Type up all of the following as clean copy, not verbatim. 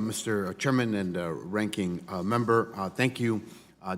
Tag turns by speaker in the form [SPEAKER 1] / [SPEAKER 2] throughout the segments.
[SPEAKER 1] Mr. Chairman and Ranking Member. Thank you,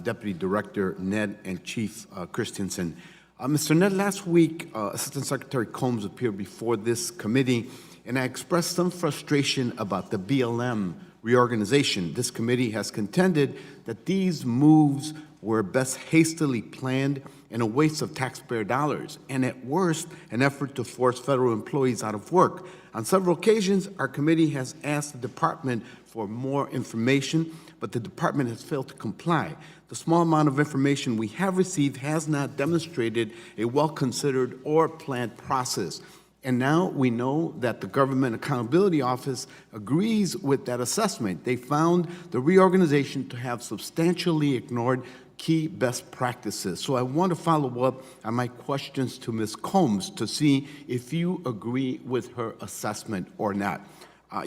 [SPEAKER 1] Deputy Director Nedd and Chief Christensen. Mr. Nedd, last week, Assistant Secretary Combs appeared before this committee, and I expressed some frustration about the BLM reorganization. This committee has contended that these moves were best hastily planned and a waste of taxpayer dollars, and at worst, an effort to force federal employees out of work. On several occasions, our committee has asked the department for more information, but the department has failed to comply. The small amount of information we have received has not demonstrated a well-considered or planned process. And now we know that the Government Accountability Office agrees with that assessment. They found the reorganization to have substantially ignored key best practices. So I want to follow up on my questions to Ms. Combs to see if you agree with her assessment or not.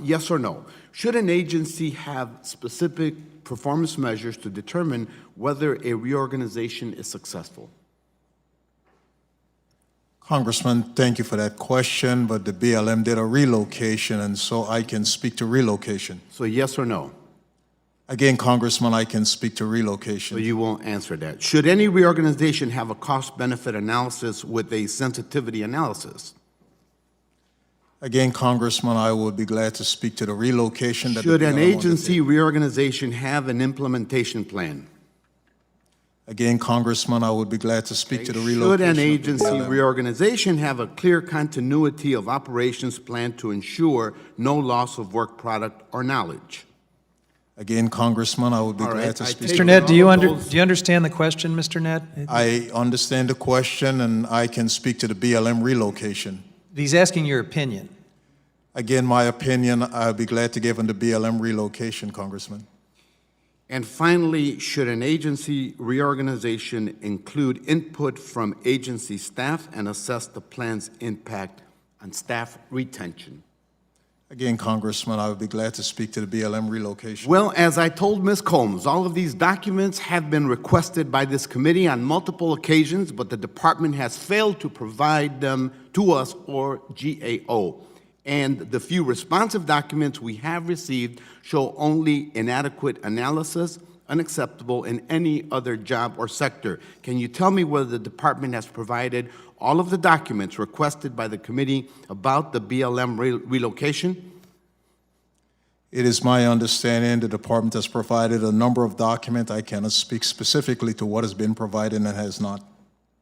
[SPEAKER 1] Yes or no? Should an agency have specific performance measures to determine whether a reorganization is successful?
[SPEAKER 2] Congressman, thank you for that question, but the BLM did a relocation, and so I can speak to relocation.
[SPEAKER 1] So yes or no?
[SPEAKER 2] Again, Congressman, I can speak to relocation.
[SPEAKER 1] So you won't answer that. Should any reorganization have a cost-benefit analysis with a sensitivity analysis?
[SPEAKER 2] Again, Congressman, I would be glad to speak to the relocation.
[SPEAKER 1] Should an agency reorganization have an implementation plan?
[SPEAKER 2] Again, Congressman, I would be glad to speak to the relocation.
[SPEAKER 1] Should an agency reorganization have a clear continuity of operations plan to ensure no loss of work product or knowledge?
[SPEAKER 2] Again, Congressman, I would be glad to speak.
[SPEAKER 3] Mr. Nedd, do you understand the question, Mr. Nedd?
[SPEAKER 2] I understand the question, and I can speak to the BLM relocation.
[SPEAKER 3] He's asking your opinion.
[SPEAKER 2] Again, my opinion, I'll be glad to give on the BLM relocation, Congressman.
[SPEAKER 1] And finally, should an agency reorganization include input from agency staff and assess the plan's impact on staff retention?
[SPEAKER 2] Again, Congressman, I would be glad to speak to the BLM relocation.
[SPEAKER 1] Well, as I told Ms. Combs, all of these documents have been requested by this committee on multiple occasions, but the department has failed to provide them to us or GAO. And the few responsive documents we have received show only inadequate analysis, unacceptable in any other job or sector. Can you tell me whether the department has provided all of the documents requested by the committee about the BLM relocation?
[SPEAKER 2] It is my understanding the department has provided a number of documents. I cannot speak specifically to what has been provided and has not.